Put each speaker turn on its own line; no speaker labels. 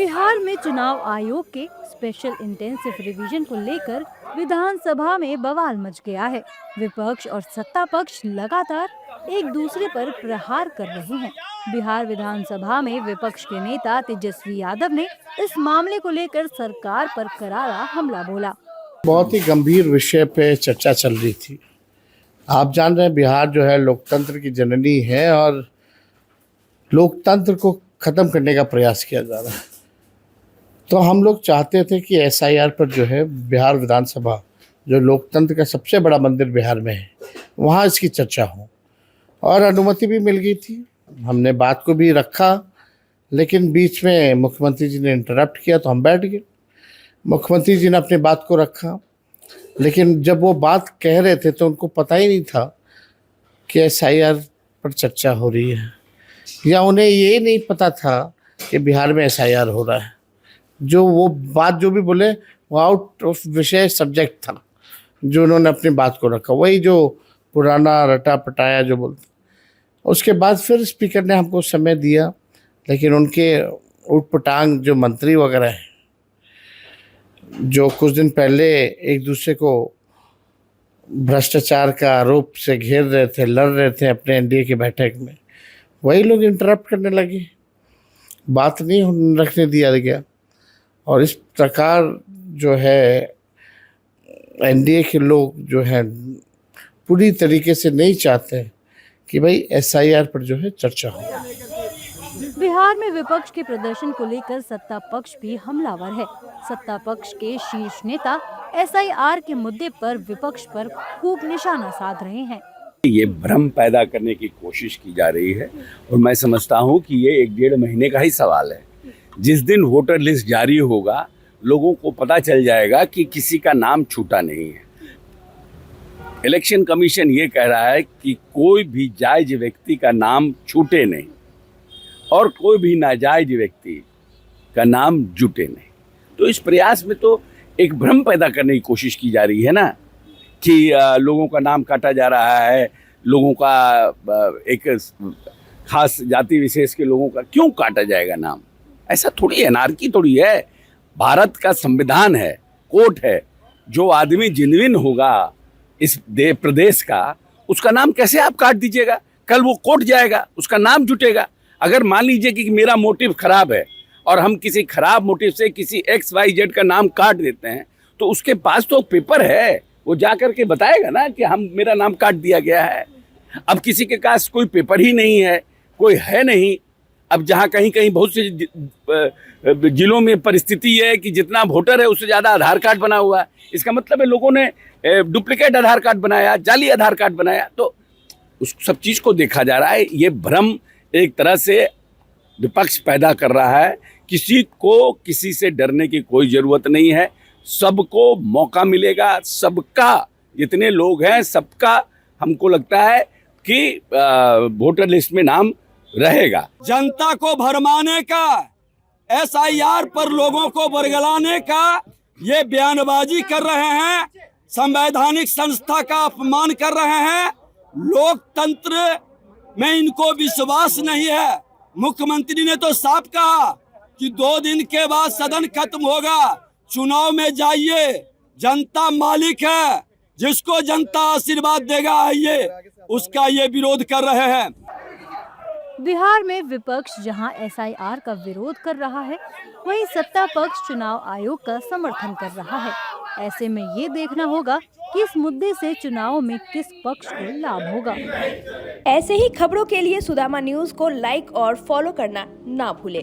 बिहार में चुनाव आयोग के स्पेशल इंटेंसिव रिवीजन को लेकर विधानसभा में बवाल मच गया है। विपक्ष और सत्ता पक्ष लगातार एक दूसरे पर प्रहार कर रहे हैं। बिहार विधानसभा में विपक्ष के नेता तेजस्वी यादव ने इस मामले को लेकर सरकार पर करारा हमला बोला।
बहुत ही गंभीर विषय पे चर्चा चल रही थी। आप जान रहे हैं बिहार जो है लोकतंत्र की जननी है और लोकतंत्र को खत्म करने का प्रयास किया जा रहा है। तो हम लोग चाहते थे कि एसआईआर पर जो है बिहार विधानसभा जो लोकतंत्र का सबसे बड़ा मंदिर बिहार में है वहाँ इसकी चर्चा हो और अनुमति भी मिल गई थी। हमने बात को भी रखा, लेकिन बीच में मुख्यमंत्री जी ने इंटरप्ट किया तो हम बैठ गए। मुख्यमंत्री जी ने अपनी बात को रखा, लेकिन जब वो बात कह रहे थे तो उनको पता ही नहीं था कि एसआईआर पर चर्चा हो रही है, या उन्हें ये नहीं पता था कि बिहार में एसआईआर हो रहा है। जो वो बात जो भी बोले वो आउट ऑफ विषय सब्जेक्ट था, जो उन्होंने अपनी बात को रखा, वही जो पुराना रटा पटाया जो बोलते। उसके बाद फिर स्पीकर ने हमको समय दिया, लेकिन उनके उटपटांग जो मंत्री वगैरह हैं जो कुछ दिन पहले एक दूसरे को भ्रष्टाचार का आरोप से घेर रहे थे, लड़ रहे थे अपने एनडीए की बैठक में, वही लोग इंटरप्ट करने लगे, बात नहीं रखने दिया गया। और इस प्रकार जो है एनडीए के लोग जो हैं पूरी तरीके से नहीं चाहते कि भाई एसआईआर पर जो है चर्चा हो।
बिहार में विपक्ष के प्रदर्शन को लेकर सत्ता पक्ष भी हमलावर है। सत्ता पक्ष के शीर्ष नेता एसआईआर के मुद्दे पर विपक्ष पर खूब निशाना साध रहे हैं।
ये भ्रम पैदा करने की कोशिश की जा रही है और मैं समझता हूँ कि ये 1-1.5 महीने का ही सवाल है। जिस दिन वोटर लिस्ट जारी होगा लोगों को पता चल जाएगा कि किसी का नाम छूटा नहीं है। इलेक्शन कमीशन ये कह रहा है कि कोई भी जायज व्यक्ति का नाम छूटे नहीं और कोई भी नाजायज व्यक्ति का नाम जुटे नहीं। तो इस प्रयास में तो एक भ्रम पैदा करने की कोशिश की जा रही है ना, कि लोगों का नाम काटा जा रहा है। लोगों का एक खास जाति विशेष के लोगों का क्यों काटा जाएगा नाम? ऐसा थोड़ी है, अनारकी थोड़ी है। भारत का संविधान है, कोर्ट है। जो आदमी जिनविन होगा इस प्रदेश का, उसका नाम कैसे आप काट दीजिएगा? कल वो कोर्ट जाएगा, उसका नाम जुटेगा। अगर मान लीजिए कि मेरा मोटिव खराब है और हम किसी खराब मोटिव से किसी XYZ का नाम काट देते हैं, तो उसके पास तो पेपर है, वो जा करके बताएगा ना कि मेरा नाम काट दिया गया है। अब किसी के पास कोई पेपर ही नहीं है, कोई है नहीं। अब जहाँ कहीं कहीं बहुत से जिलों में परिस्थिति है कि जितना वोटर है उससे ज़्यादा आधार कार्ड बना हुआ है। इसका मतलब है लोगों ने डुप्लीकेट आधार कार्ड बनाया, जाली आधार कार्ड बनाया। तो उस सब चीज़ को देखा जा रहा है। ये भ्रम एक तरह से विपक्ष पैदा कर रहा है। किसी को किसी से डरने की कोई ज़रूरत नहीं है। सबको मौका मिलेगा, सबका जितने लोग हैं सबका हमको लगता है कि वोटर लिस्ट में नाम रहेगा।
जनता को भरमाने का, एसआईआर पर लोगों को बरगलाने का ये बयानबाजी कर रहे हैं, संवैधानिक संस्था का अपमान कर रहे हैं। लोकतंत्र में इनको विश्वास नहीं है। मुख्यमंत्री ने तो साफ कहा कि 2 दिन के बाद सदन खत्म होगा, चुनाव में जाइए, जनता मालिक है, जिसको जनता आशीर्वाद देगा आइए, उसका ये विरोध कर रहे हैं।
बिहार में विपक्ष जहां एसआईआर का विरोध कर रहा है, वहीं सत्ता पक्ष चुनाव आयोग का समर्थन कर रहा है। ऐसे में ये देखना होगा कि इस मुद्दे से चुनाव में किस पक्ष को लाभ होगा।
ऐसे ही खबरों के लिए सुदामा न्यूज़ को लाइक और फॉलो करना ना भूलें।